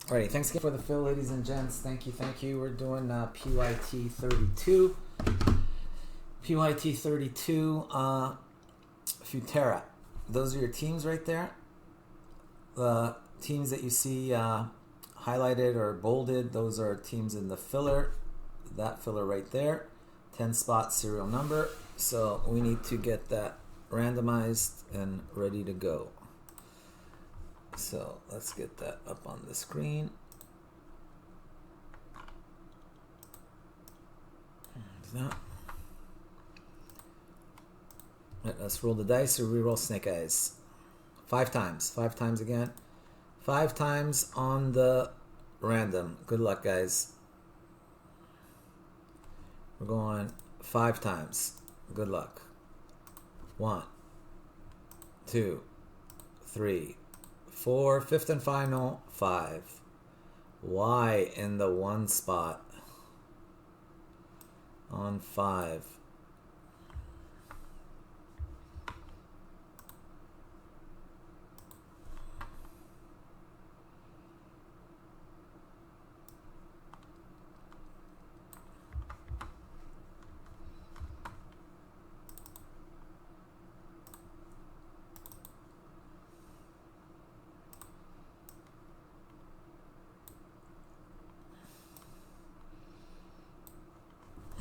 Alrighty, thanks again for the fill, ladies and gents. Thank you. We're doing PYT 32. PYT 32, Futera. Those are your teams right there. The teams that you see highlighted or bolded, those are teams in the filler. That filler right there. 10 spot serial number. So we need to get that randomized and ready to go. So let's get that up on the screen. That. Right, let's roll the dice or re-roll snake eyes. 5 times. 5 times again. 5 times on the random. Good luck, guys. We're going 5 times. Good luck. 1, 2, 3, 4. Fifth and final. 5. Y in the 1 spot. On 5.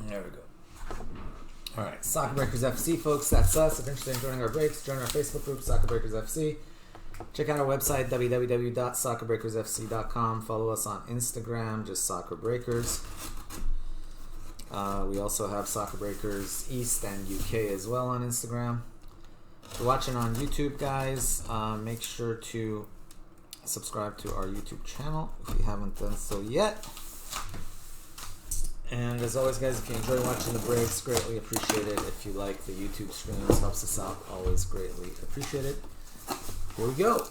There we go. All right, Soccer Breakers FC, folks. That's us. If you're interested in joining our breaks, join our Facebook group, Soccer Breakers FC. Check out our website, www.soccerbreakersfc.com. Follow us on Instagram, just Soccer Breakers. We also have Soccer Breakers East and UK as well on Instagram. If you're watching on YouTube, guys, make sure to subscribe to our YouTube channel if you haven't done so yet. And as always, guys, if you enjoy watching the breaks, greatly appreciate it. If you like the YouTube streams, helps us out, always greatly appreciate it. Here we go.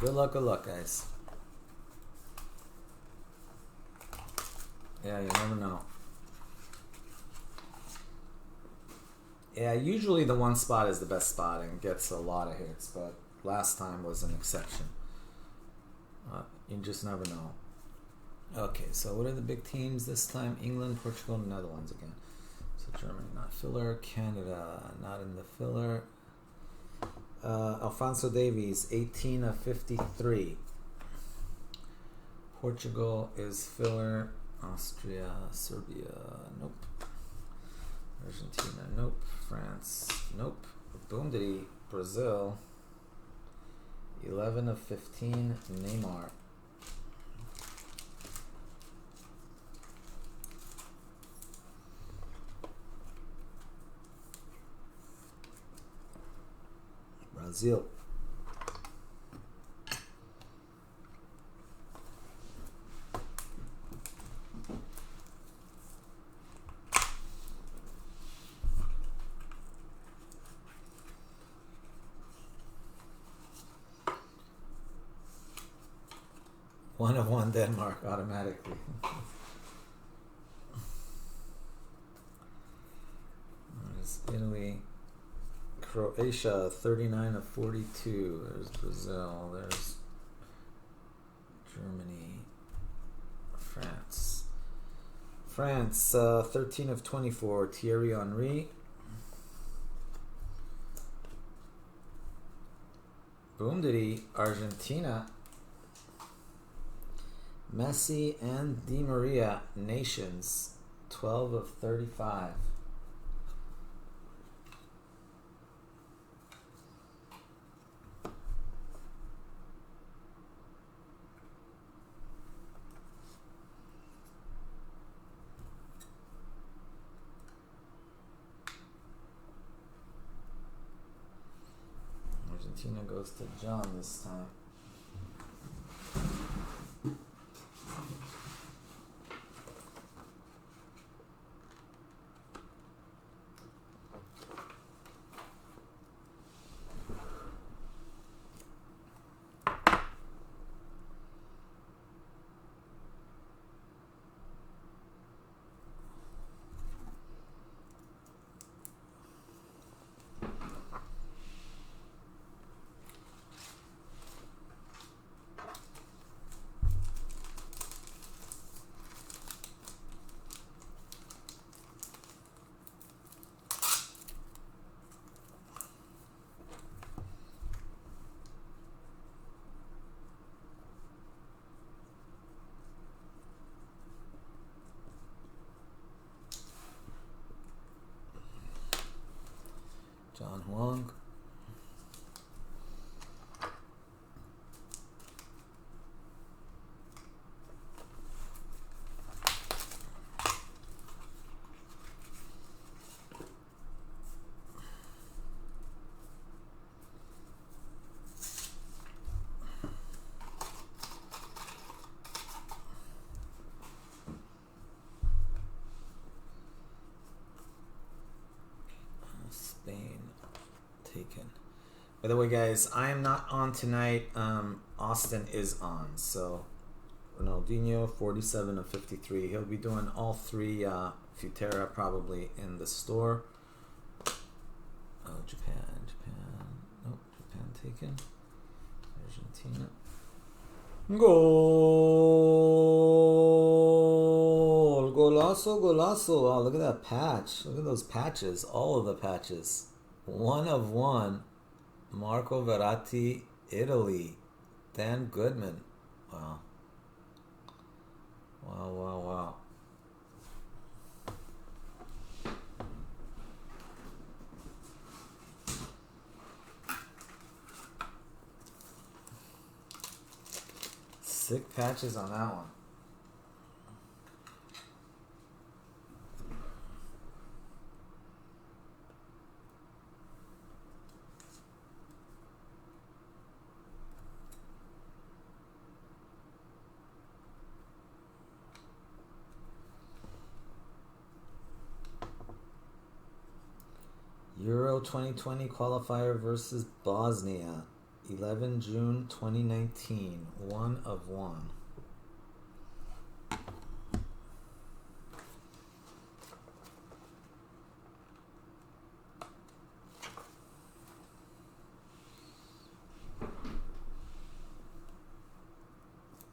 Good luck, guys. Yeah, you never know. Yeah, usually the 1 spot is the best spot and gets a lot of hits, but last time was an exception. You just never know. Okay, so what are the big teams this time? England, Portugal, Netherlands again. So Germany, not filler. Canada, not in the filler. Alphonso Davies, 18 of 53. Portugal is filler. Austria, Serbia, nope. Argentina, nope. France, nope. Boom, Brazil, 11 of 15. Neymar. Brazil. One of 1 Denmark automatically. There's Italy. Croatia, 39 of 42. There's Brazil. There's Germany. France, 13 of 24, Thierry Henry. Boomdity, Argentina. Messi and Di Maria, Nations, 12 of 35. Argentina goes to John this time. John Huang. Spain taken. By the way, guys, I am not on tonight. Austin is on. So Ronaldinho, 47 of 53. He'll be doing all three Futera probably in the store. Oh, Japan. Nope, Japan taken. Argentina. Goal! Golazo, golazo. Wow, look at that patch. Look at those patches. All of the patches. 1 of 1. Marco Verratti, Italy. Dan Goodman. Wow. Wow. Sick patches on that one. Euro 2020 qualifier versus Bosnia. 11 June 2019. 1 of 1.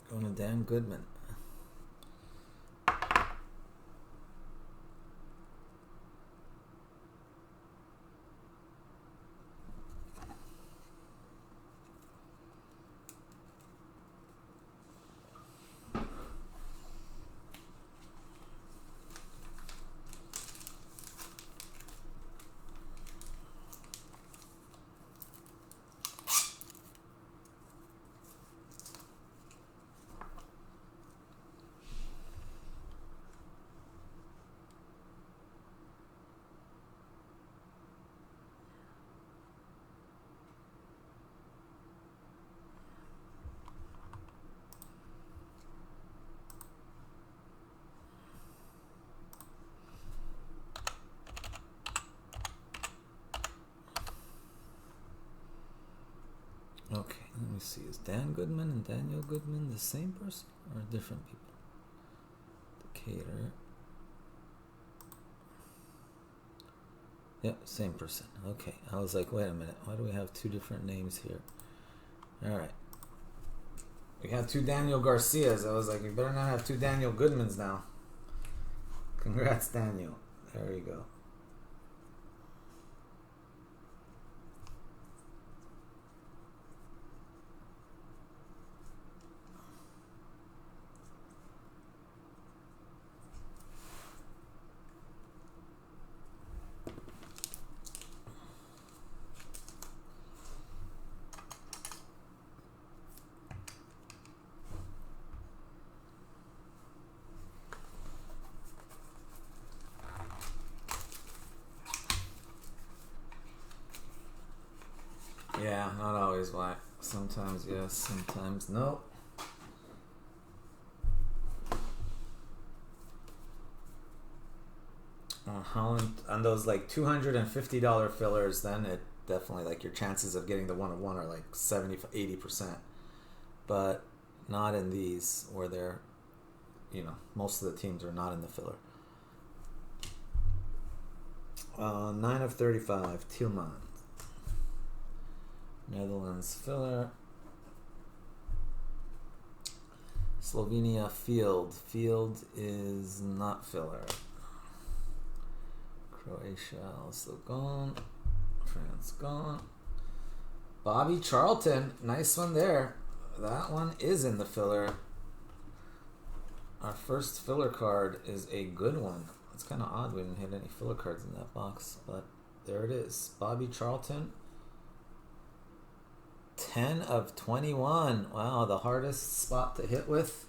Going to Dan Goodman. Okay, let me see. Is Dan Goodman and Daniel Goodman the same person or different people? Decatur. Yep, same person. Okay, I was like, wait a minute. Why do we have two different names here? All right. We have two Daniel Garcias. I was like, you better not have two Daniel Goodmans now. Congrats, Daniel. There you go. Yeah, not always black. Sometimes yes, sometimes no. Holland on those like $250 fillers, then it definitely like your chances of getting the 1/1 are like 70-80%. But not in these where they're, most of the teams are not in the filler. 9 of 35, Tielman. Netherlands filler. Slovenia field. Field is not filler. Croatia also gone. France gone. Bobby Charlton. Nice one there. That one is in the filler. Our first filler card is a good one. It's kind of odd we didn't hit any filler cards in that box, but there it is. Bobby Charlton. 10 of 21. Wow, the hardest spot to hit with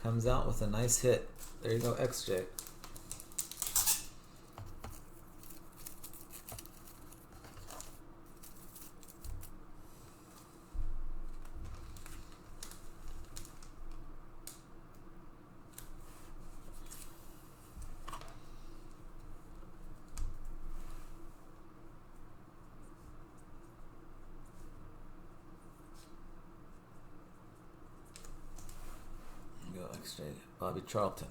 comes out with a nice hit. There you go, XJ. Bobby Charlton.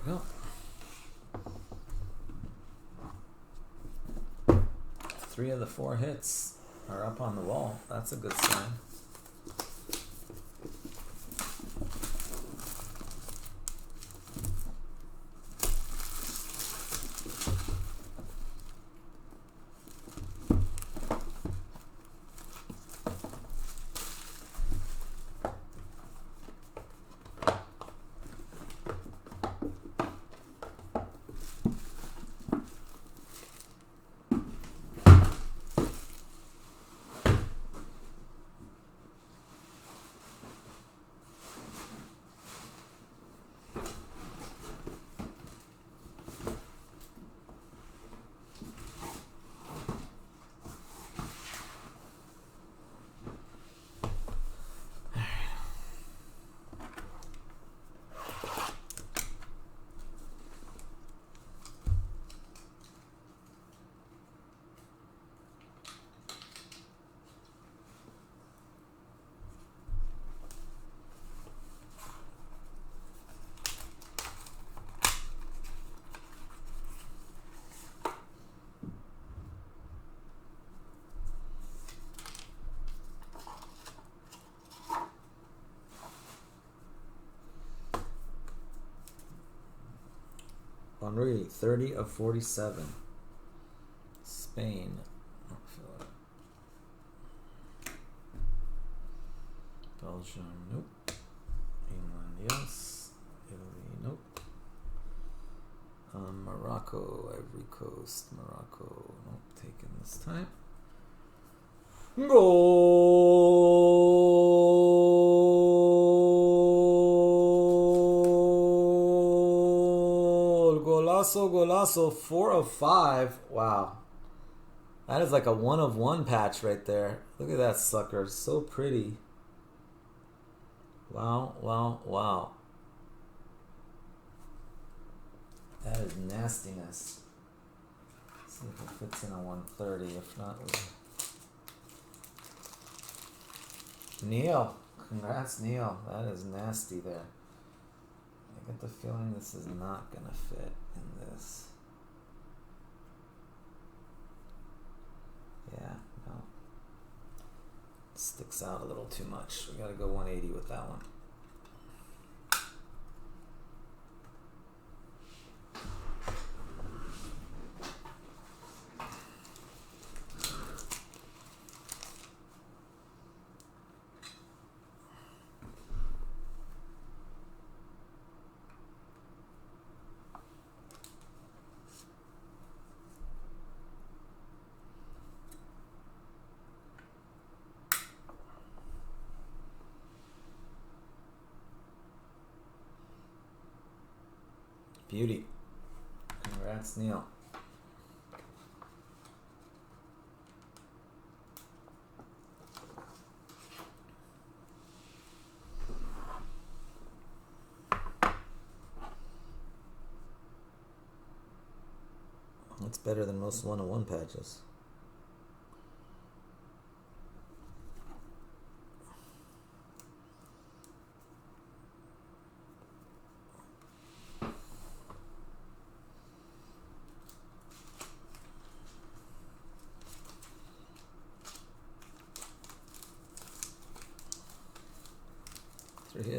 Well, 3 of the 4 hits are up on the wall. That's a good sign. Henri, 30 of 47. Spain. Belgium, nope. England, yes. Italy, nope. Morocco, Ivory Coast, Morocco. Nope, taken this time. Goal! Golazo, golazo, 4 of 5. Wow. That is like a 1 of 1 patch right there. Look at that sucker. So pretty. Wow, wow, wow. That is nastiness. Let's see if it fits in a 130. If not, Neil. Congrats, Neil. That is nasty there. I get the feeling this is not going to fit in this. Yeah, no. It sticks out a little too much. We got to go 180 with that one. Beauty. Congrats, Neil. That's better than most 1-on-1 patches.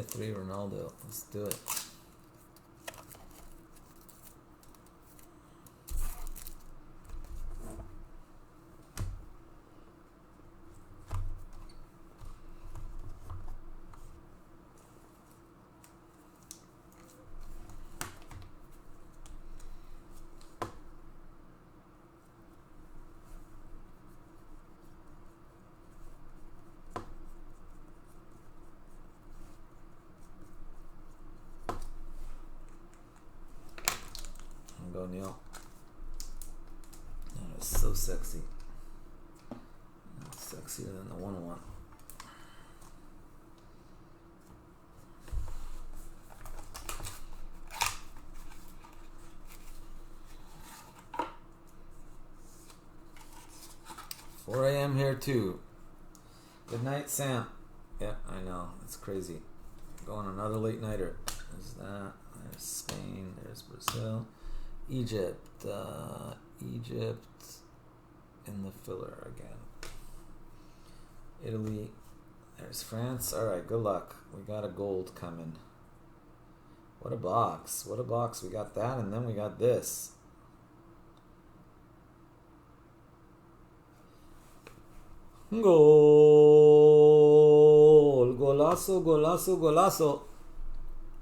Three Ronaldo. Let's do it. Go, Neil. That is so sexy. That's sexier than the 1-on-1. $4 a.m. here too. Good night, Sam. Yeah, I know. It's crazy. Going another late nighter. There's that. There's Spain. There's Brazil. Egypt in the filler again. Italy, there's France. All right, good luck. We got a gold coming. What a box. What a box. We got that, and then we got this. Goal. Golazo, golazo, golazo.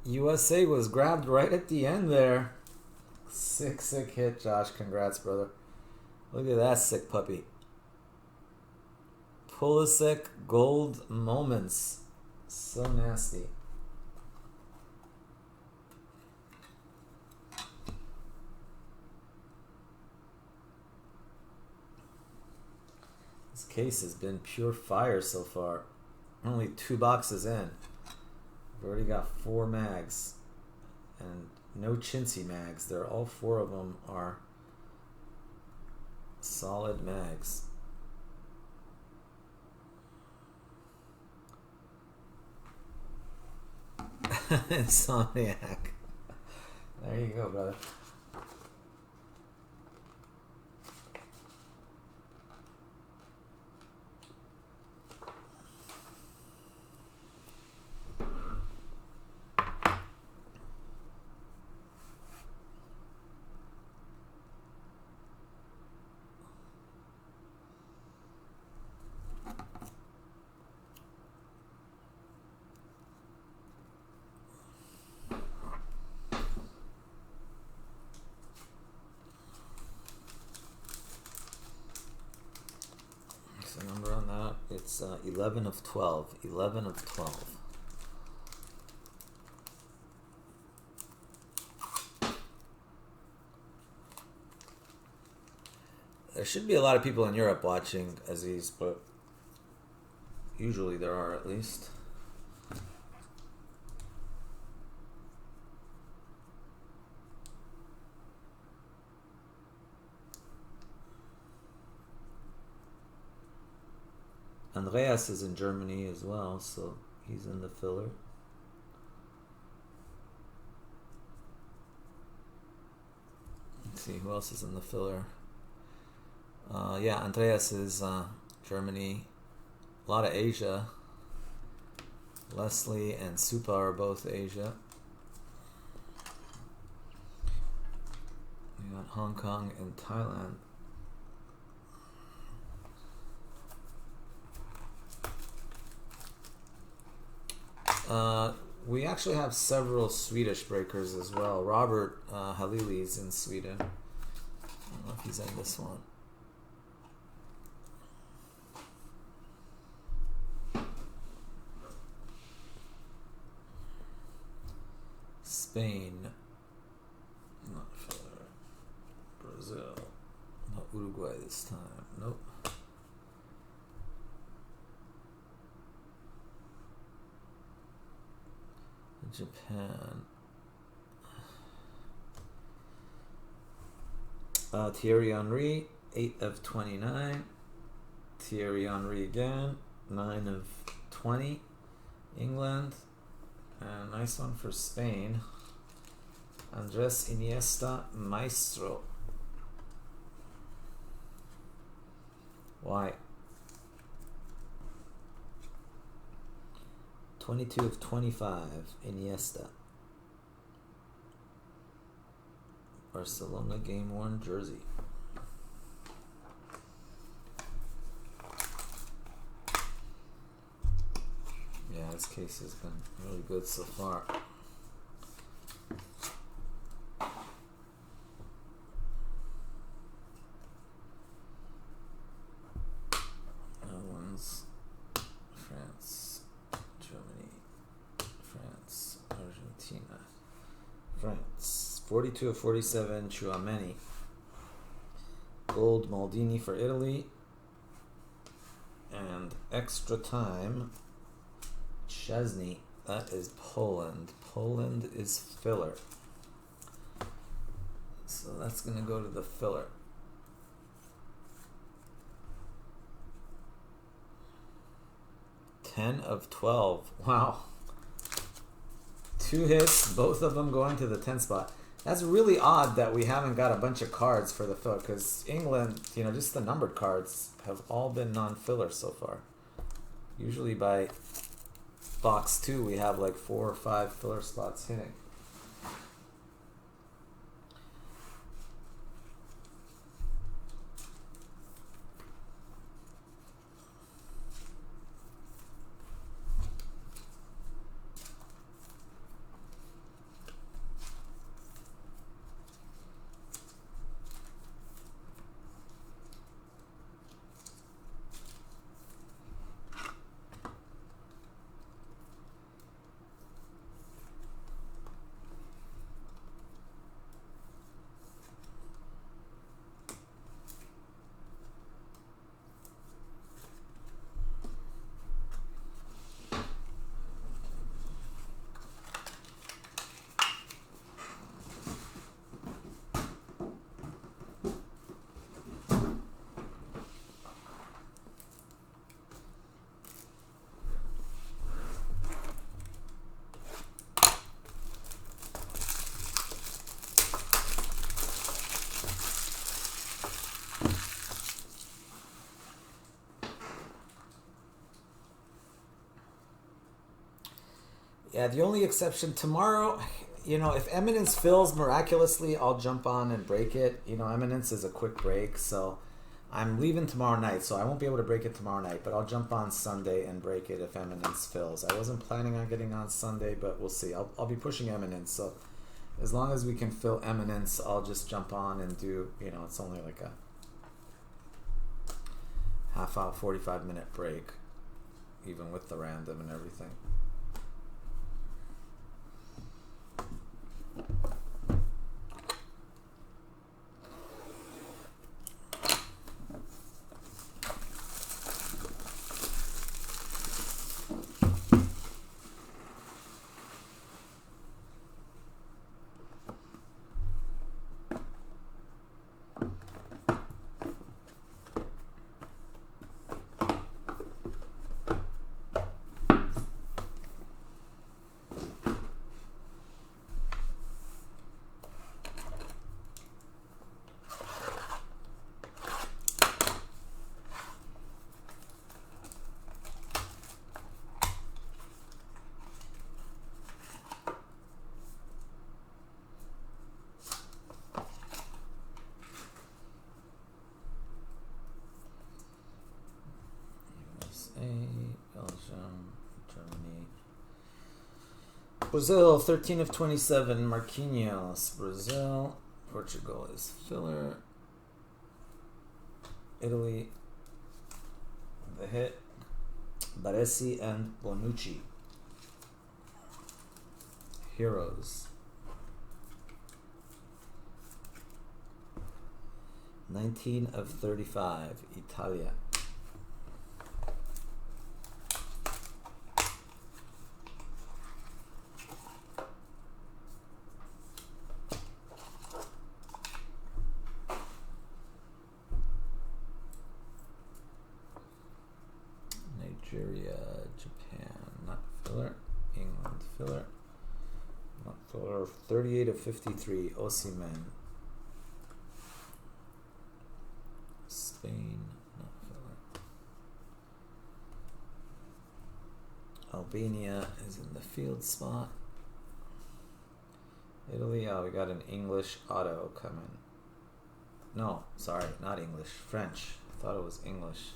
USA was grabbed right at the end there. Sick hit, Josh. Congrats, brother. Look at that sick puppy. Pulisic gold moments. So nasty. This case has been pure fire so far. Only 2 boxes in. We've already got 4 mags. And no chintzy mags. They're all 4 of them are solid mags. Insomniac. There you go, brother. It's 11 of 12. 11 of 12. There should be a lot of people in Europe watching Aziz, but usually there are at least. Andreas is in Germany as well, so he's in the filler. Let's see, who else is in the filler? Yeah, Andreas is Germany. A lot of Asia. Leslie and Supa are both Asia. We got Hong Kong and Thailand. We actually have several Swedish breakers as well. Robert Halili is in Sweden. I don't know if he's in this one. Spain. Not filler. Brazil. Not Uruguay this time. Nope. Japan. Thierry Henry, 8 of 29. Thierry Henry again, 9 of 20. England. And nice one for Spain. Andres Iniesta, Maestro. Why? 22 of 25, Iniesta. Barcelona game worn jersey. Yeah, this case has been really good so far. That one's France, Germany, France, Argentina, France. 42 of 47, Tchouaméni. Gold Maldini for Italy. And extra time, Szczesny. That is Poland. Poland is filler. So that's going to go to the filler. $10 of 12. Wow. 2 hits, both of them going to the 10 spot. That's really odd that we haven't got a bunch of cards for the filler, because England, just the numbered cards have all been non-filler so far. Usually by box 2 we have like 4 or 5 filler spots hitting. Yeah, the only exception tomorrow, if Eminence fills miraculously, I'll jump on and break it. Eminence is a quick break, so I'm leaving tomorrow night, so I won't be able to break it tomorrow night, but I'll jump on Sunday and break it if Eminence fills. I wasn't planning on getting on Sunday, but we'll see. I'll be pushing Eminence, so as long as we can fill Eminence, I'll just jump on and do, it's only like a half-hour, 45-minute break. even with the random and everything. Belgium, Germany, Brazil, 13 of 27. Marquinhos, Brazil. Portugal is filler. Italy, the hit, Baresi and Bonucci. Heroes. 19 of 35. Italia. Nigeria, Japan, not filler. England, filler. Not filler. 38 of 53. Osimhen. Spain, not filler. Albania is in the field spot. Italy, we got an English auto coming. No, sorry, not English. French. I thought it was English.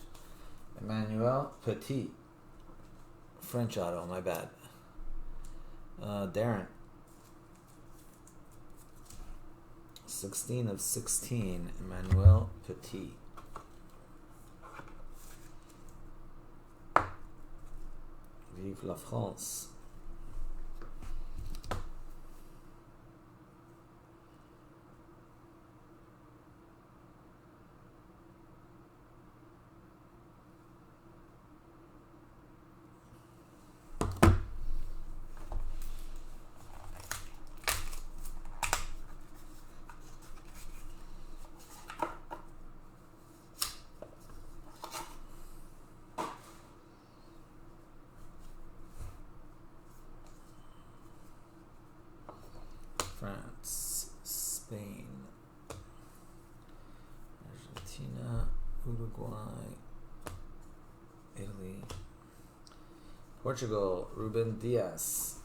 Emmanuel Petit. French auto, my bad. Darren. 16 of 16. Emmanuel Petit. Vive la France. France, Spain, Argentina, Uruguay, Italy, Portugal, Ruben Diaz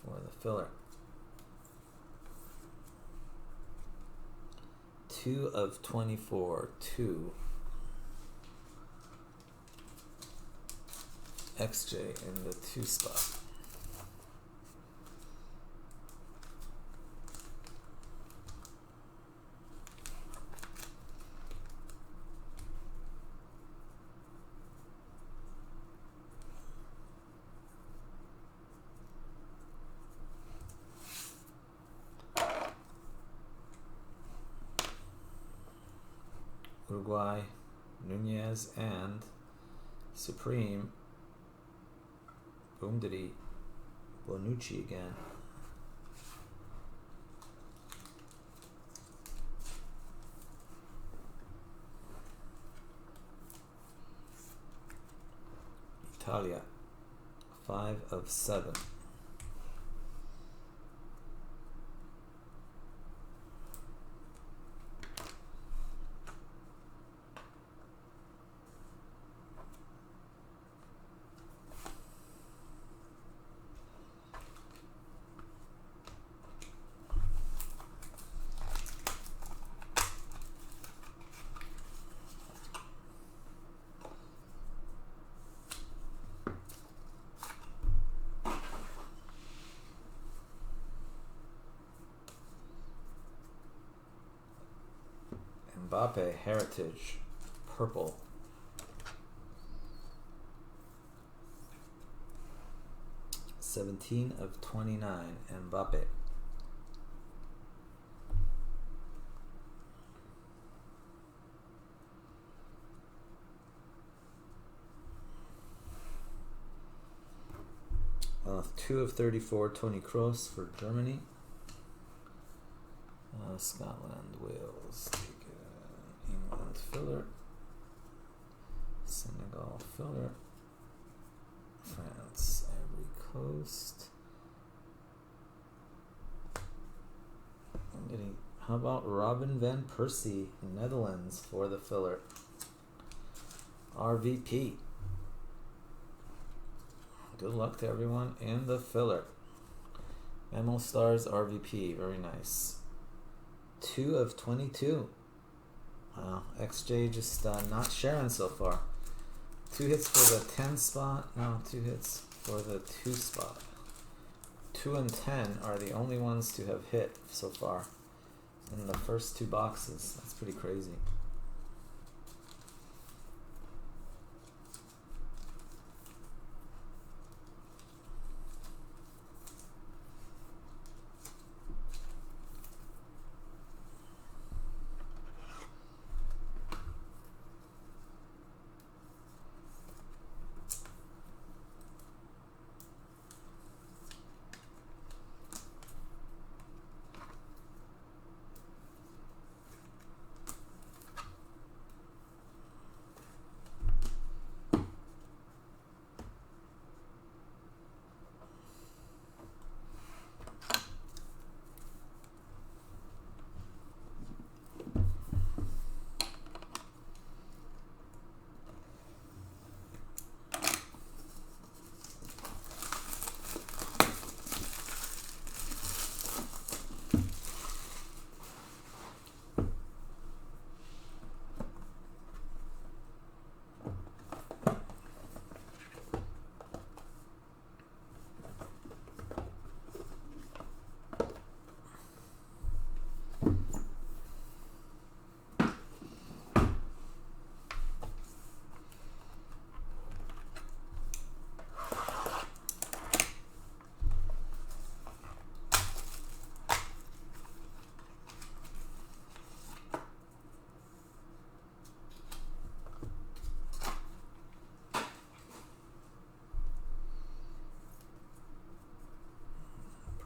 for the filler. 2 of 24, 2. XJ in the 2 spot. Uruguay, Nunez and Supreme. Boom diddy. Bonucci again. Italia, 5 of 7. Mbappe, Heritage, purple. 17 of 29. Mbappe. Uh, 2 of 34. Toni Kroos for Germany. Scotland, Wales, England filler. Senegal filler. France, Ivory Coast. How about Robin van Persie, Netherlands for the filler. RVP. Good luck to everyone in the filler. Memo Stars RVP, very nice. 2 of 22. Wow, XJ just not sharing so far. 2 hits for the 10 spot. No, 2 hits for the 2 spot. 2 and 10 are the only ones to have hit so far in the first 2 boxes. That's pretty crazy.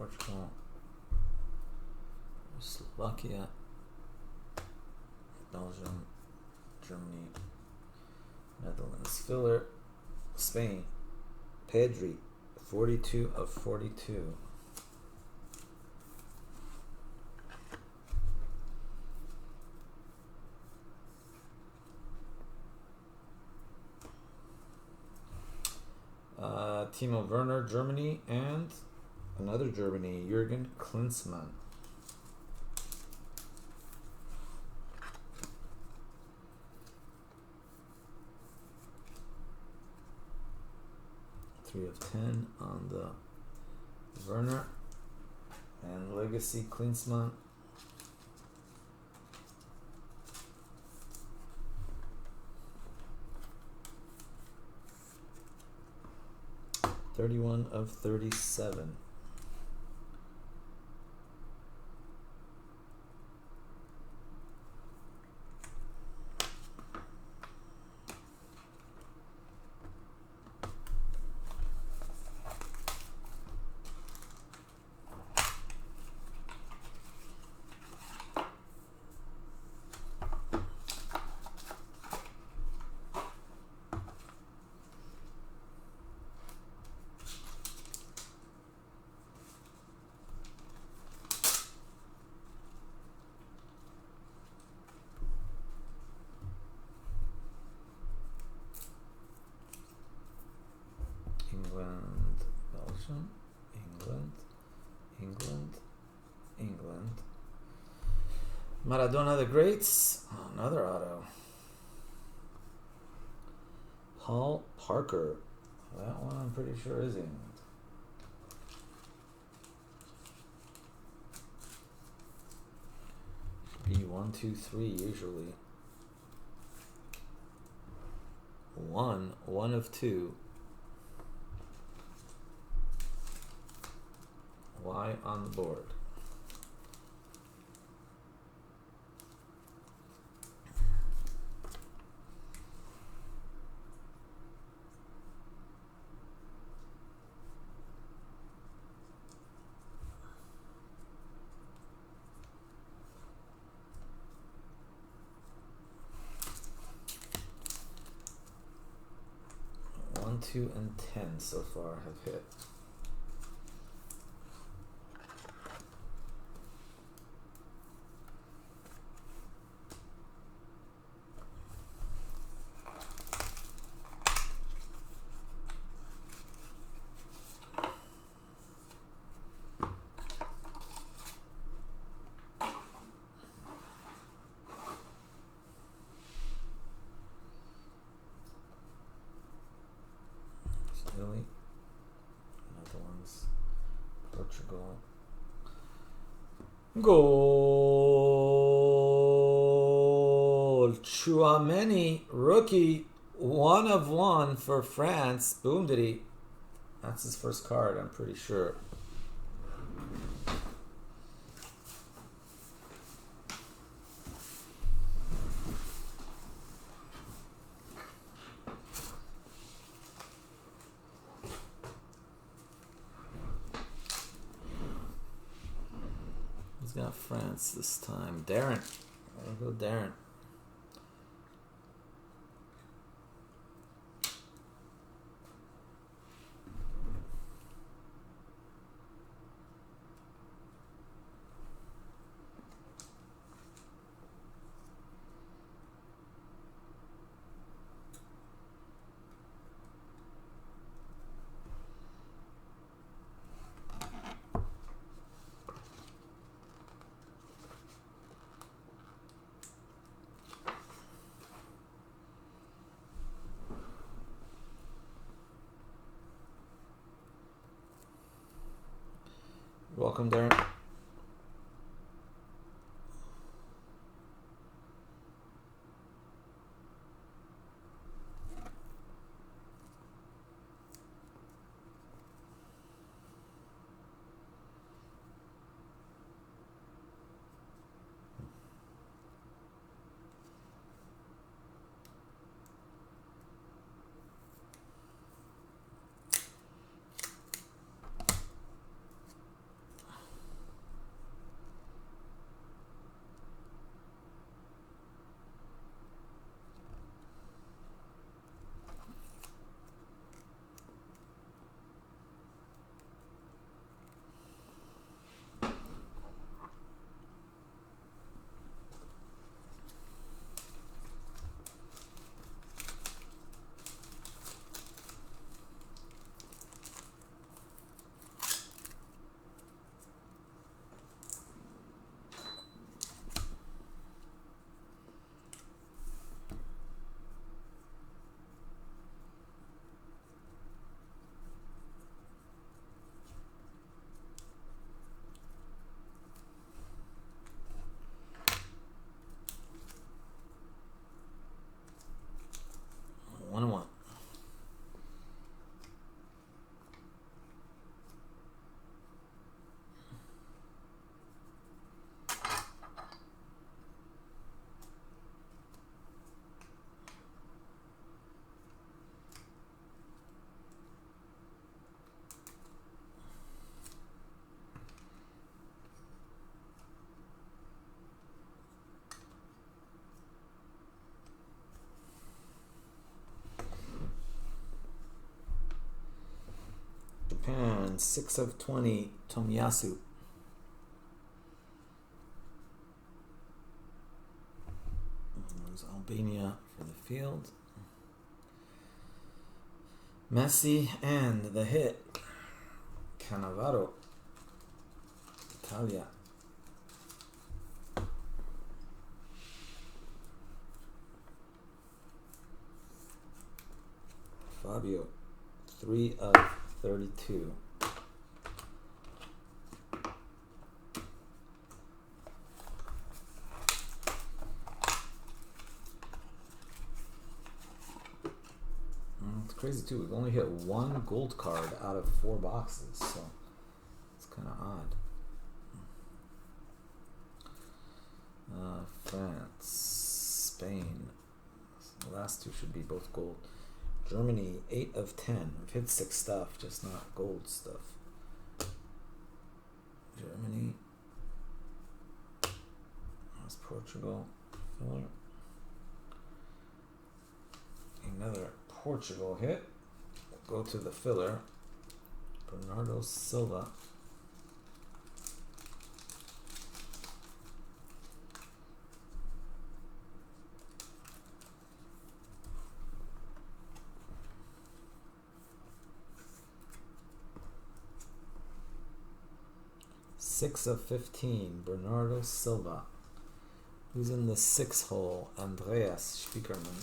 Portugal, Slovakia, Belgium, Germany, Netherlands filler, Spain, Pedri, 42 of 42. Timo Werner, Germany, and another Germany, Jürgen Klinsmann. Three of 10 on the Werner, and Legacy Klinsmann. $31 of 37. England, Belgium, England. Maradona the Greats, another auto. Paul Parker, that one I'm pretty sure is England. Should be 1, 2, 3 usually. 1 of 2. Y on the board. One, 2, and 10 so far have hit. Italy, Netherlands, Portugal. Goal! Chouameni, rookie, 1 of 1 for France. Boom diddy. That's his first card, I'm pretty sure. He's got France this time. Darren. There we go, Darren. Welcome, Darren. One and one. Japan, 6 of 20, Tomiyasu. There's Albania for the field. Messi and the hit, Cannavaro, Italia. Fabio, 3 of 32. It's crazy too. We've only hit 1 gold card out of 4 boxes, so it's kind of odd. two should be both gold. Germany, 8 of 10. I've hit 6 stuff, just not gold stuff. Germany. That's Portugal. Filler. Another Portugal hit. Go to the filler. Bernardo Silva. Six of 15, Bernardo Silva. Who's in the 6 hole? Andreas Spiekermann.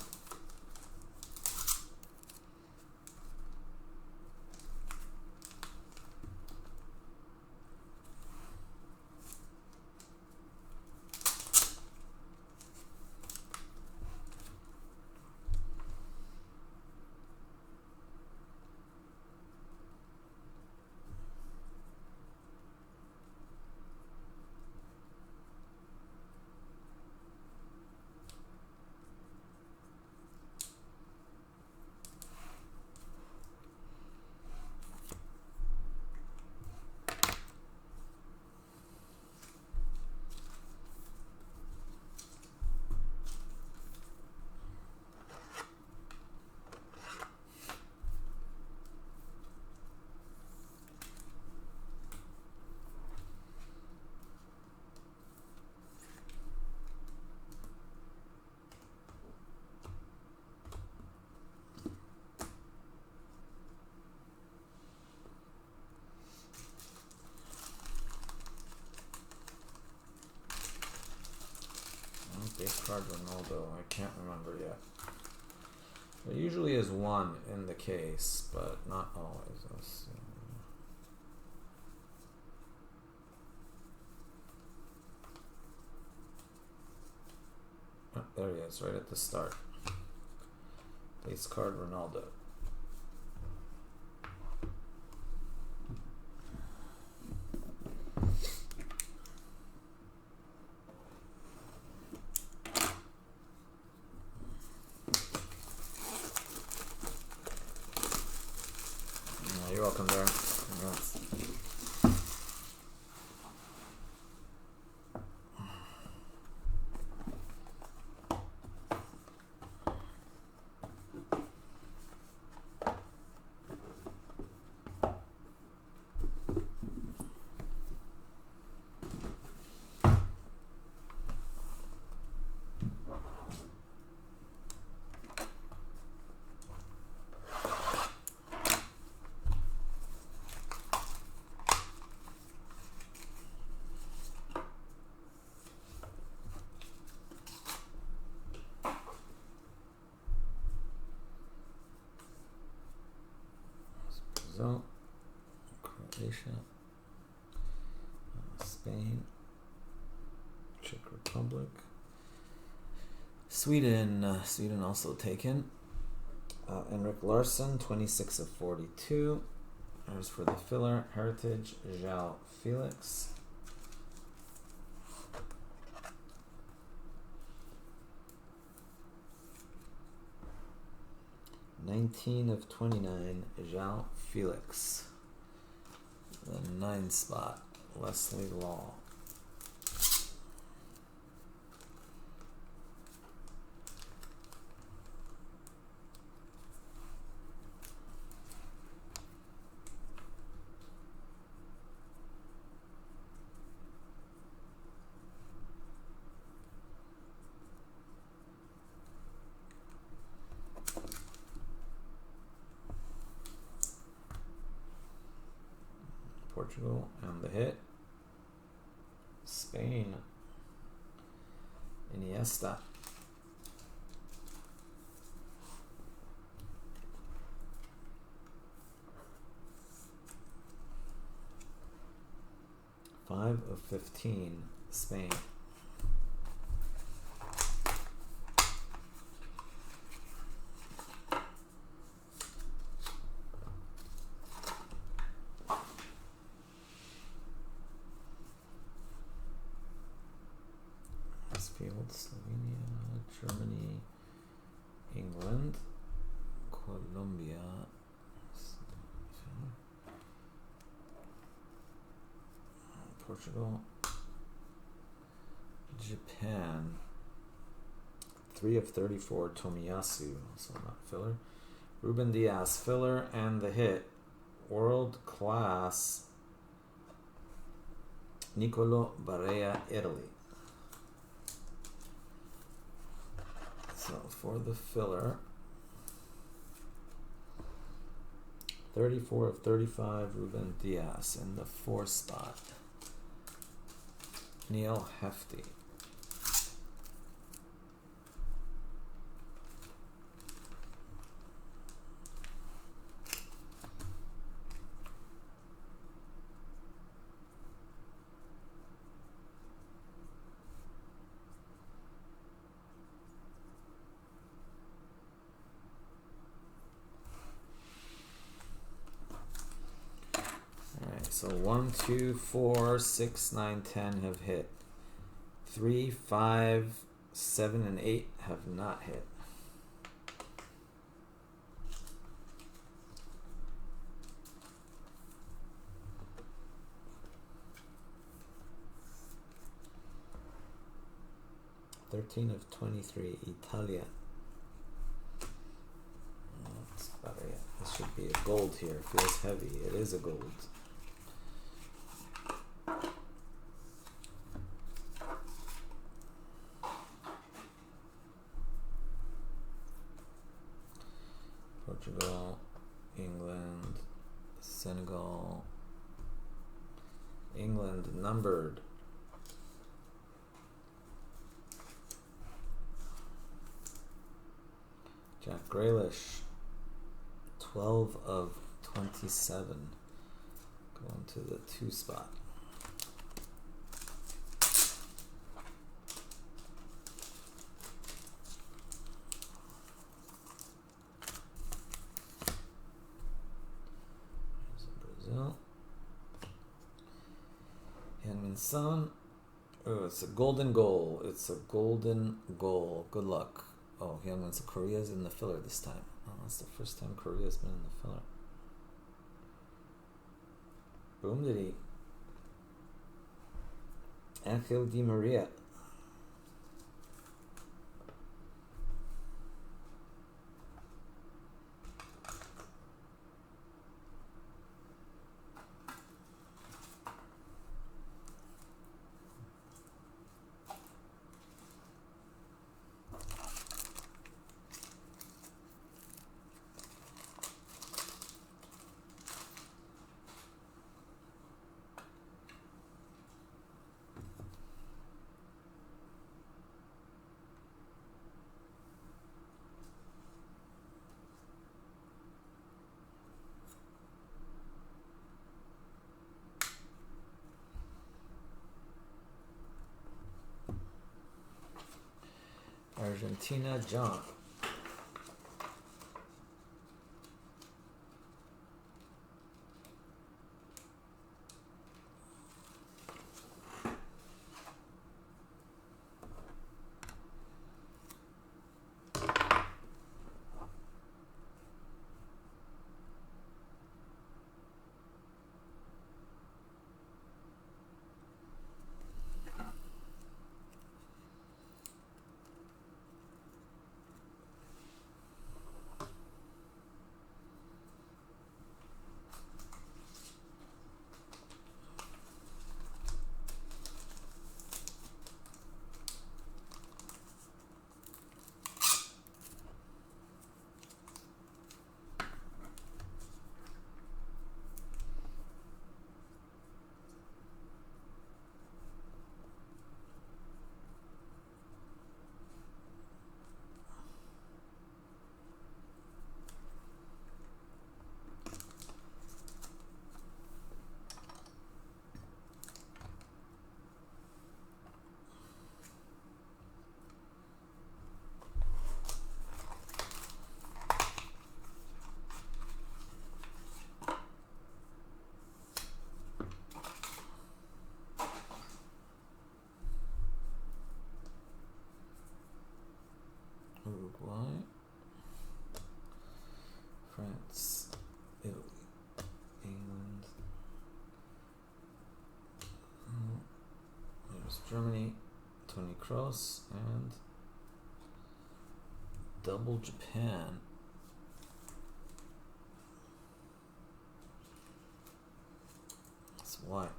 Base card Ronaldo, I can't remember yet. There usually is one in the case, but not always. Let's see. Oh, there he is, right at the start. Base card Ronaldo. You're welcome there. Congrats. Brazil, Croatia, Spain, Czech Republic, Sweden. Sweden also taken. Henrik Larsson, 26 of 42. There's for the filler. Heritage, João Felix. (19 of 29), João Felix. The 9 spot, Leslie Law. Portugal and the hit. Spain. Iniesta. Five of 15. Spain. Slovenia, Germany, England, Colombia, Portugal, Japan. 3 of 34, Tomiyasu, also not filler. Ruben Diaz, filler, and the hit, world class, Nicolo Barella, Italy. So for the filler, 34 of 35, Ruben Diaz. In the 4 spot, Neil Hefti. So 1, 2, 4, 6, 9, 10 have hit. 3, 5, 7, and 8 have not hit. "13 of 23, Italia." That's about it. This should be a gold here. It feels heavy. It is a gold. Portugal, England, Senegal. England numbered. Jack Grealish, 12 of 27. Going to the 2 spot. Brazil. Heung-min Son. Oh, it's a golden goal. It's a golden goal. Good luck. Oh, Heung-min Son. Korea's in the filler this time. Oh, that's the first time Korea's been in the filler. Boom diddy. Angel Di Maria. Argentina, John. Germany, Tony Kroos, and double Japan. That's why.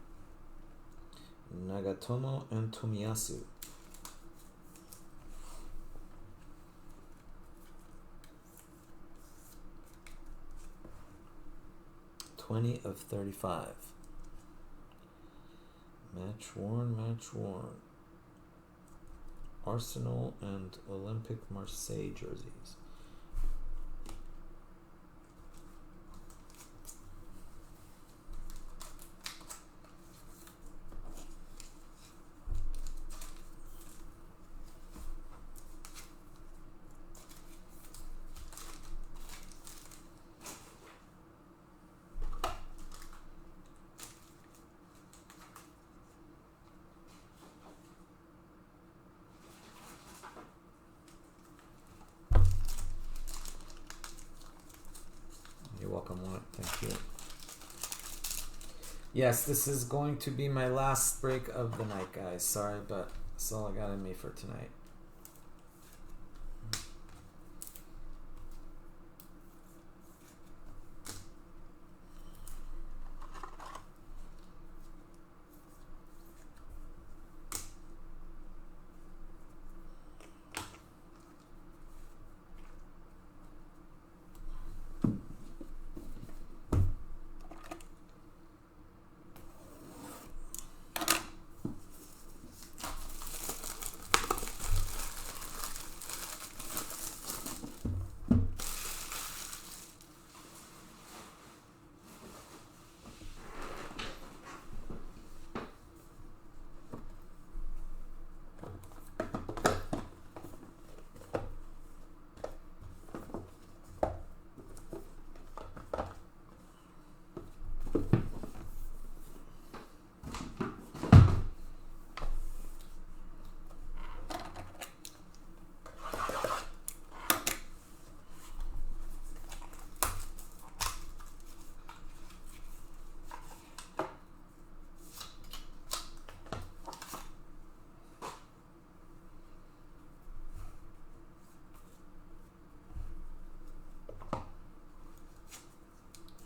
Nagatomo and Tomiyasu. (20 of 35). Match worn. Arsenal and Olympique Marseille jerseys. Welcome, Juan. Thank you. Yes, this is going to be my last break of the night, guys. Sorry, but that's all I got in me for tonight.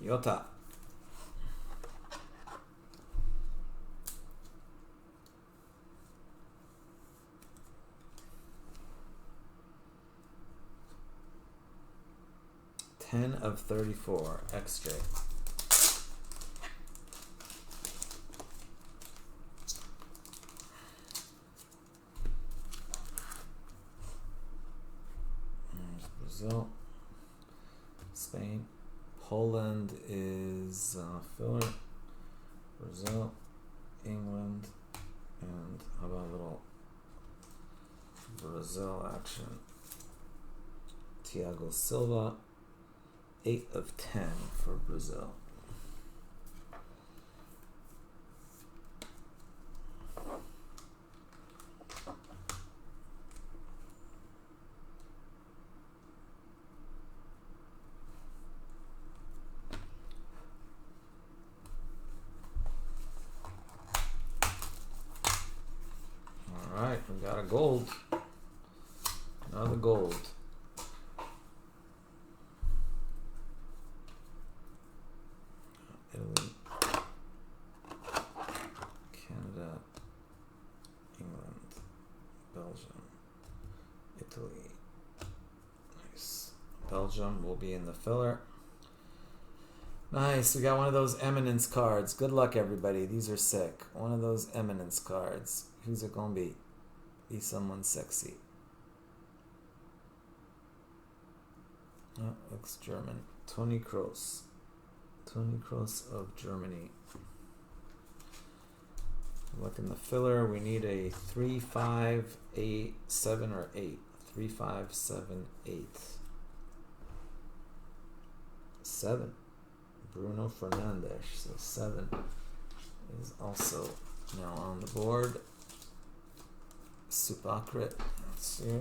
Yota. (10 of 34). Extra. There's Brazil. Spain. Poland is filler. Brazil, England, and how about a little Brazil action? Thiago Silva, 8 of 10 for Brazil. We got a gold. Another gold. Italy, Canada, England, Belgium, Italy. Nice. Belgium will be in the filler. Nice. We got one of those Eminence cards. Good luck, everybody. These are sick. One of those Eminence cards. Who's it going to be? Be someone sexy. Oh, looks German. Tony Kroos. Tony Kroos of Germany. Look in the filler. We need a 3, 5, 8, 7, or 8. 3, 5, 7, 8. 7. Bruno Fernandes. So 7 is also now on the board. Supakrit. Let's see.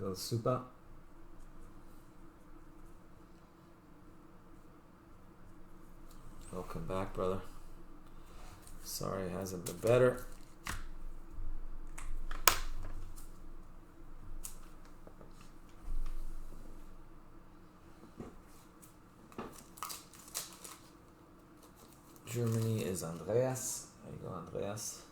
little Supa. Welcome back, brother. Sorry it hasn't been better. Germany is Andreas. There you go, Andreas.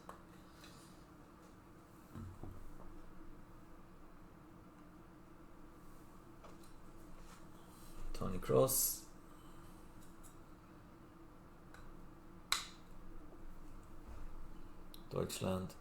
Tony Kroos. Deutschland.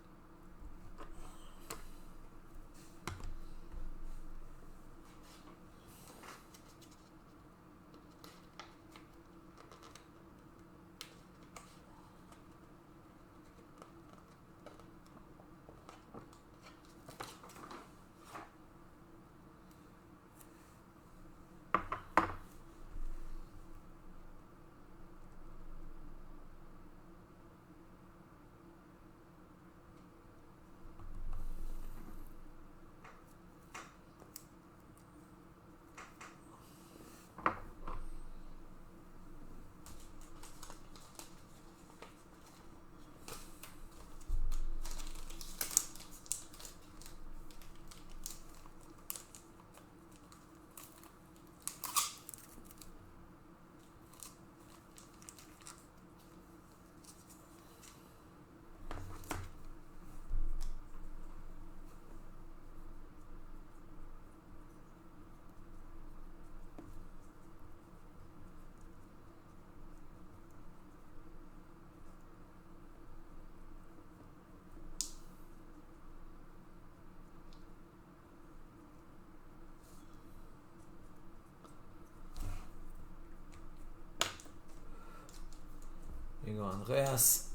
Here you go, Andreas.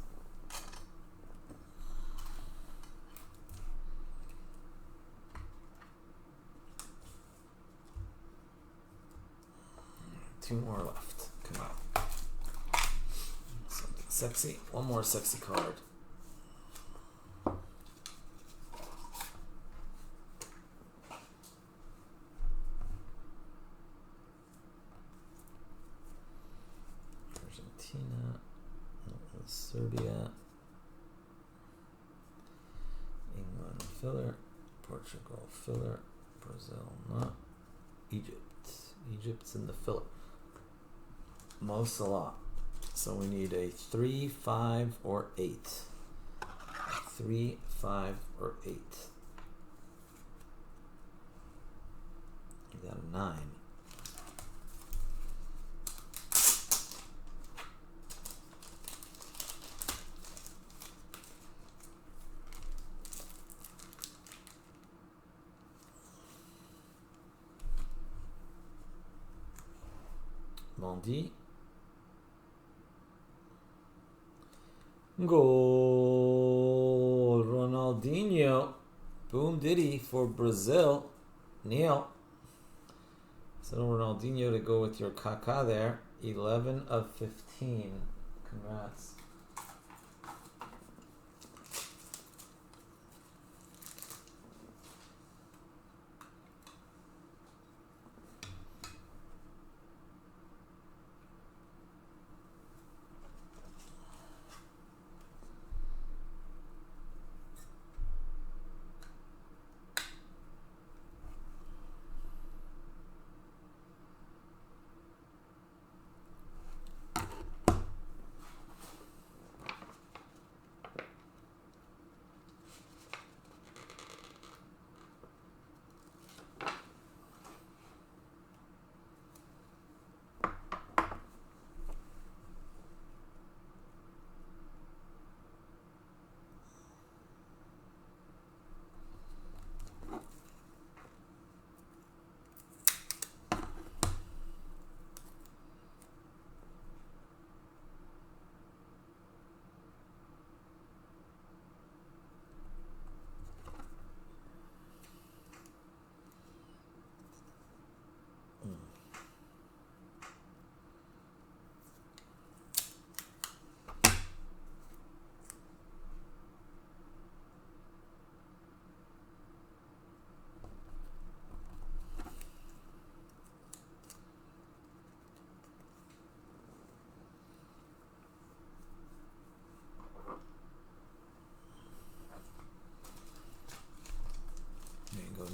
Two more left. Come on. Something sexy. One more sexy card. Argentina. Serbia. England filler. Portugal filler. Brazil not. Egypt. Egypt's in the filler. Most a lot. So we need a 3, 5, or 8. 3, 5, or 8. You got a 9. Mondi. Goal, Ronaldinho. Boom diddy for Brazil. Neil. So Ronaldinho to go with your Kaká there. 11 of 15. Congrats.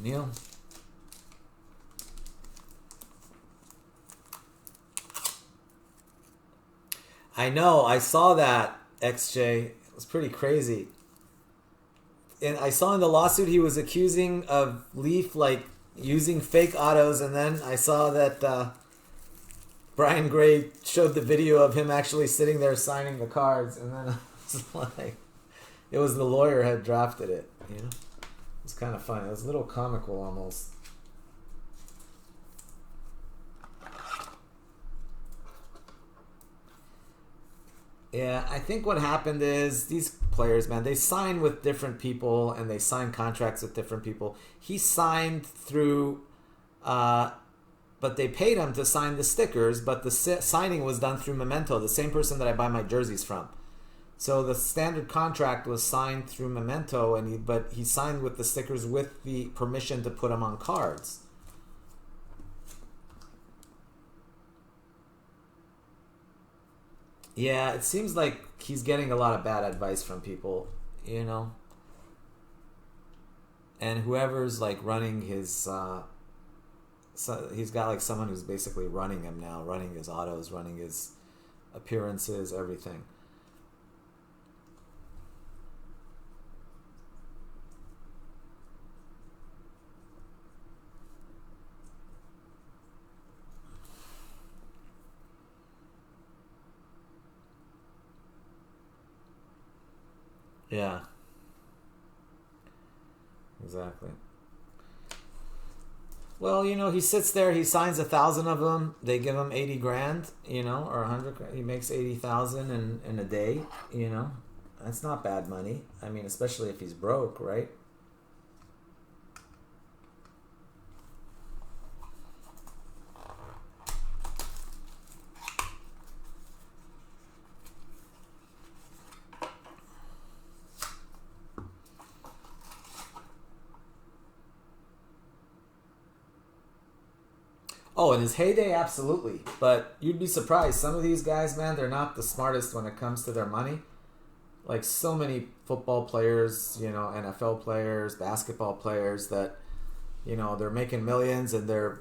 Neil. I know. I saw that, XJ. It was pretty crazy. And I saw in the lawsuit he was accusing of Leaf like using fake autos, and then I saw that Brian Gray showed the video of him actually sitting there signing the cards, and then I was like, it was the lawyer had drafted it. You know, it's kind of funny. It was a little comical almost. Yeah, I think what happened is these players, man, they sign with different people and they sign contracts with different people. He signed through, but they paid him to sign the stickers, but the signing was done through Memento, the same person that I buy my jerseys from. So the standard contract was signed through Memento, but he signed with the stickers with the permission to put them on cards. Yeah, it seems like he's getting a lot of bad advice from people, you know. And whoever's like running his, so he's got like someone who's basically running him now, running his autos, running his appearances, everything. Yeah, exactly. Well, you know, he sits there, he signs 1,000 of them, they give him 80 grand, you know, or 100 grand. He makes 80,000 in a day, you know. That's not bad money. I mean, especially if he's broke, right? Oh, in his heyday, absolutely. But you'd be surprised. Some of these guys, man, they're not the smartest when it comes to their money. Like so many football players, you know, NFL players, basketball players that, you know, they're making millions and they're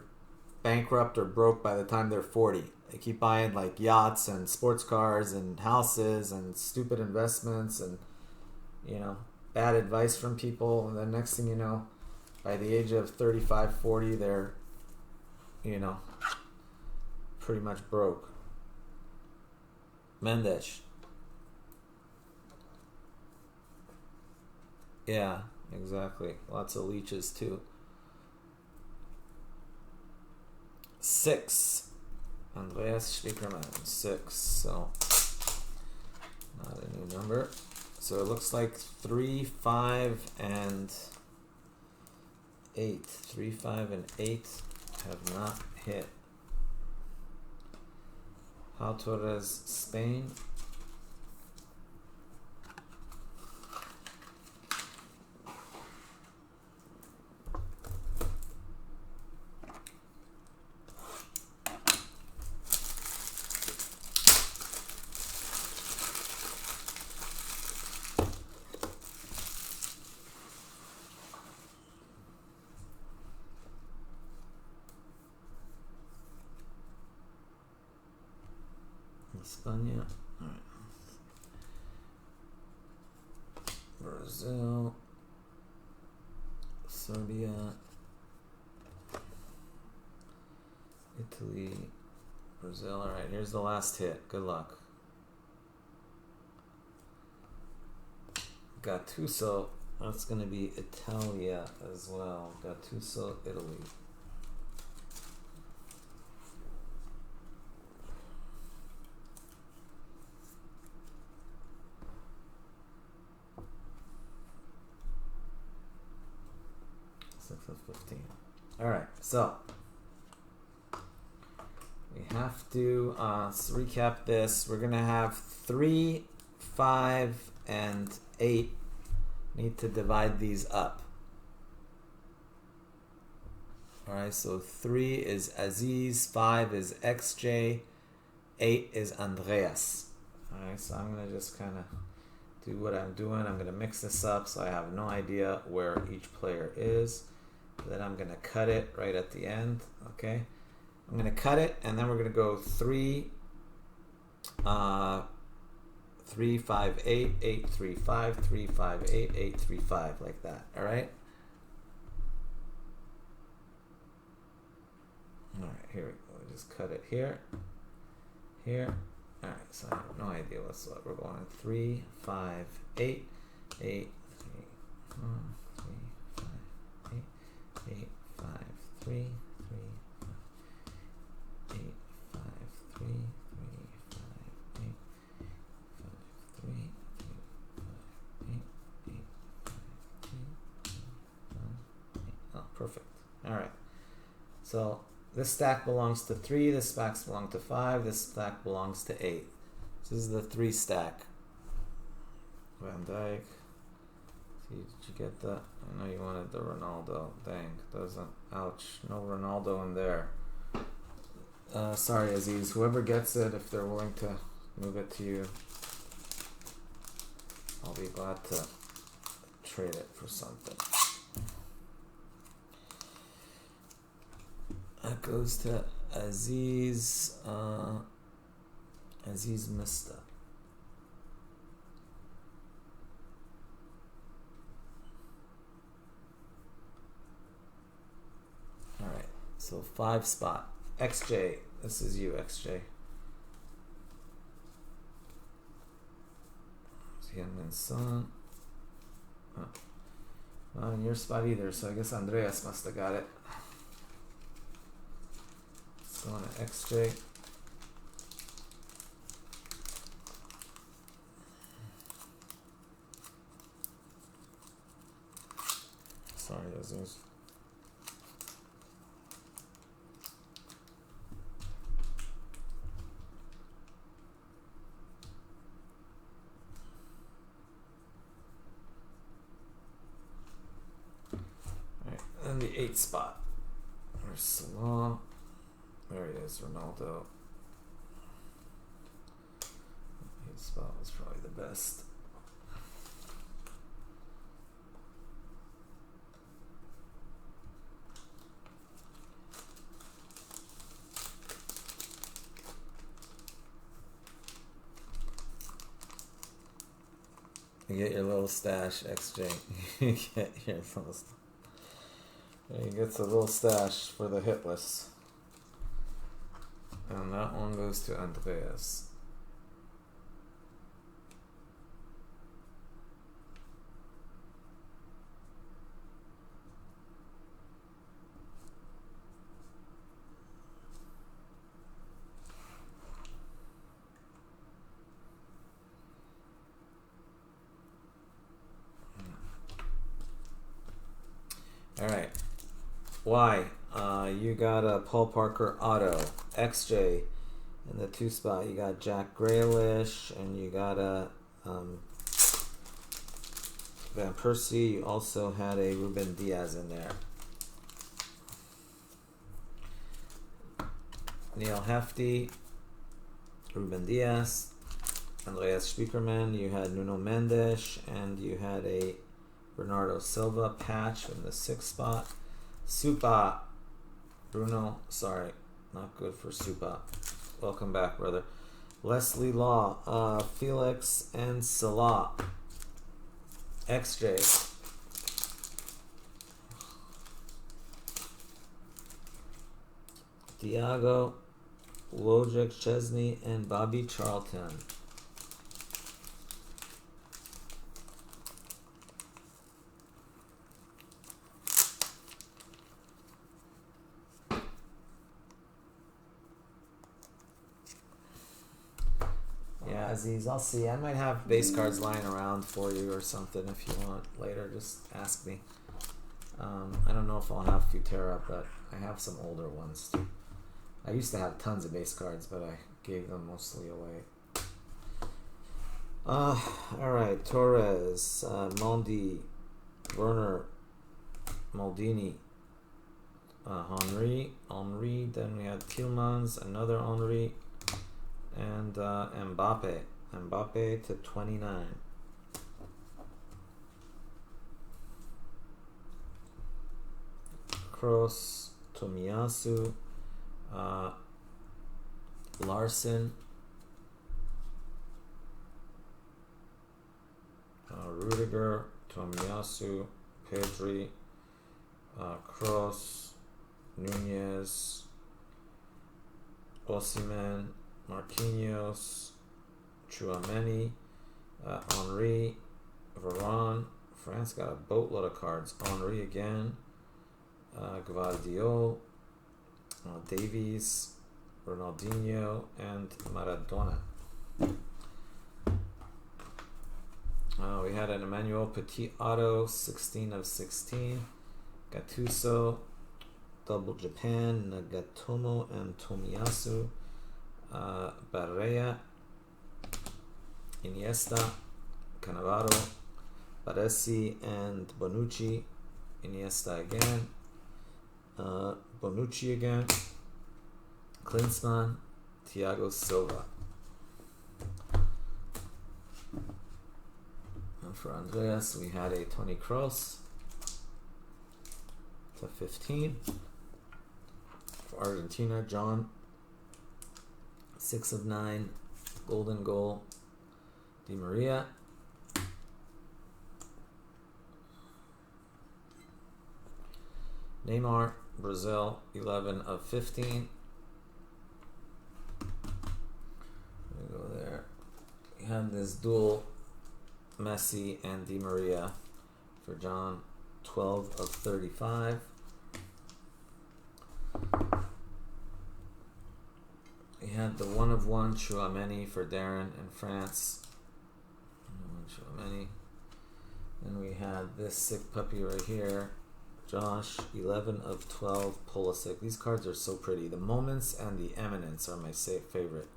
bankrupt or broke by the time they're 40. They keep buying like yachts and sports cars and houses and stupid investments and, you know, bad advice from people. And then next thing you know, by the age of 35, 40, they're, you know, pretty much broke. Mendes. Yeah, exactly. Lots of leeches too. 6. Andreas Spiekerman. 6. So, not a new number. So it looks like 3, 5, and 8. 3, 5, and 8 have not hit. Pau Torres, Spain. España. All right. Brazil. Serbia. Italy. Brazil. All right, here's the last hit. Good luck. Gattuso. That's going to be Italia as well. Gattuso, Italy. Of 15. All right, so we have to recap this. We're gonna have 3, 5, and 8. Need to divide these up. All right, so 3 is Aziz, 5 is XJ, 8 is Andreas. All right, so I'm gonna just kind of do what I'm doing. I'm gonna mix this up so I have no idea where each player is. Then I'm going to cut it right at the end. Okay. I'm going to cut it, and then we're going to go 3, 3, 5, 8, 8, 3, 5, 3, 5, 8, 8, 3, 5, like that. All right. All right, here we go. We just cut it here, here. All right, so I have no idea what's what. We're going 3, 5, 8, 8, 3, 5, 8, 8, 5, 3, 3, 5, 8, 5, 3, 3, 5, 8, 5, 3, 3, 5, 8, 8, 5, 3, 5, 8. Oh, perfect. All right. So this stack belongs to 3, this stack belongs to 5, this stack belongs to 8. This is the 3 stack. Van Dyke. See, did you get that? I know you wanted the Ronaldo. Dang, doesn't. Ouch. No Ronaldo in there. Sorry, Aziz. Whoever gets it, if they're willing to move it to you, I'll be glad to trade it for something. That goes to Aziz. Aziz Mista. All right. So 5 spot. XJ. This is you, XJ. Hyunmin Son. Oh. Not in your spot either, so I guess Andreas must have got it. Going to XJ. Sorry, Aziz. Alright, and the 8th spot. There's Salah. There he is, Ronaldo. 8th spot was probably the best. You get your little stash, XJ. You get your little stash. He gets a little stash for the hit list. And that one goes to Andreas. All right. Y. You got a Paul Parker auto. XJ in the 2 spot. You got Jack Grealish, and you got a Van Persie. You also had a Ruben Diaz in there. Neil Hefty, Ruben Diaz, Andreas Spiekerman. You had Nuno Mendes, and you had a Bernardo Silva patch in the 6th spot. Supa, Bruno, sorry, not good for Supa. Welcome back, brother. Leslie Law, Felix and Salah. XJ. Thiago, Wojciech Chesney, and Bobby Charlton. Yeah, Aziz, I'll see. I might have base cards lying around for you or something if you want later. Just ask me. I don't know if I'll have Futera, but I have some older ones too. I used to have tons of base cards, but I gave them mostly away. Alright, Torres, Mondi, Werner, Maldini, Henry, then we had Tillmans, another Henry, and Mbappe to 29. Cross, Tomiyasu, Larson, Rudiger, Tomiyasu, Pedri, Cross, Nunez, Osimhen, Marquinhos, Chouameni, Henry, Varane. France got a boatload of cards. Henry again, Gvardiol, Davies, Ronaldinho, and Maradona. We had an Emmanuel Petit auto, 16 of 16. Gattuso, double Japan, Nagatomo and Tomiyasu. Barrea, Iniesta, Cannavaro, Baresi, and Bonucci. Iniesta again. Bonucci again. Klinsmann, Thiago Silva. And for Andreas, we had a Toni Kroos to 15. For Argentina, John, 6 of 9, golden goal, Di Maria. Neymar, Brazil, 11 of 15. Let me go there. We had this dual Messi and Di Maria for John, 12 of 35. We had the 1 of 1 Chouameni for Darren in France. Chouameni. Then we had this sick puppy right here, Josh, 11 of 12 Pulisic. These cards are so pretty. The Moments and the Eminence are my favorite.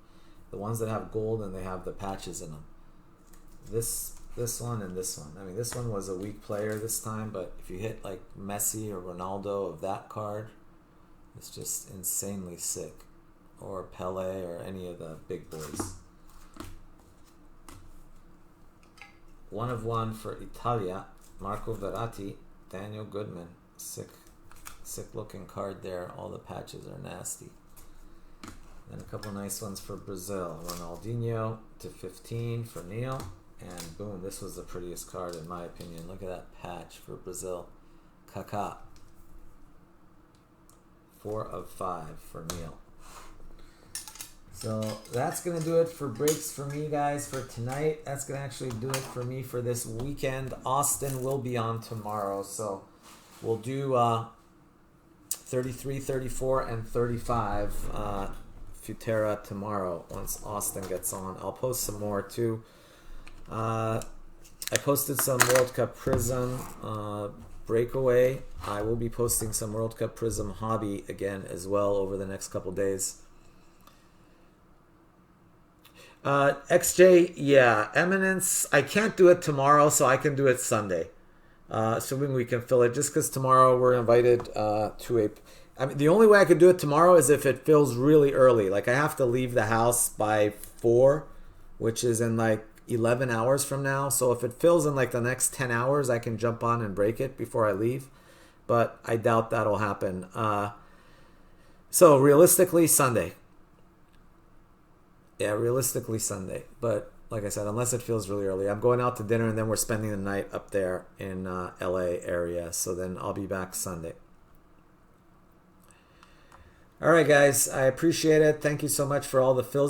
The ones that have gold and they have the patches in them. This one and this one. I mean, this one was a weak player this time, but if you hit like Messi or Ronaldo of that card, it's just insanely sick. Or Pele or any of the big boys. 1 of 1 for Italia, Marco Verratti, Daniel Goodman. Sick looking card there. All the patches are nasty. And a couple nice ones for Brazil. Ronaldinho to 15 for Neil. And boom, this was the prettiest card in my opinion. Look at that patch for Brazil. Kaká. 4 of 5 for Neil. So that's going to do it for breaks for me, guys, for tonight. That's going to actually do it for me for this weekend. Austin will be on tomorrow. So we'll do 33, 34, and 35 Futera tomorrow once Austin gets on. I'll post some more too. I posted some World Cup Prism breakaway. I will be posting some World Cup Prism hobby again as well over the next couple days. XJ, yeah, Eminence, I can't do it tomorrow, so I can do it Sunday. Assuming we can fill it, just because tomorrow we're invited to a... I mean, the only way I could do it tomorrow is if it fills really early. Like, I have to leave the house by 4, which is in like 11 hours from now. So if it fills in like the next 10 hours, I can jump on and break it before I leave. But I doubt that'll happen. So realistically, Sunday. Yeah, realistically Sunday. But like I said, unless it feels really early. I'm going out to dinner and then we're spending the night up there in LA area. So then I'll be back Sunday. All right, guys. I appreciate it. Thank you so much for all the fills.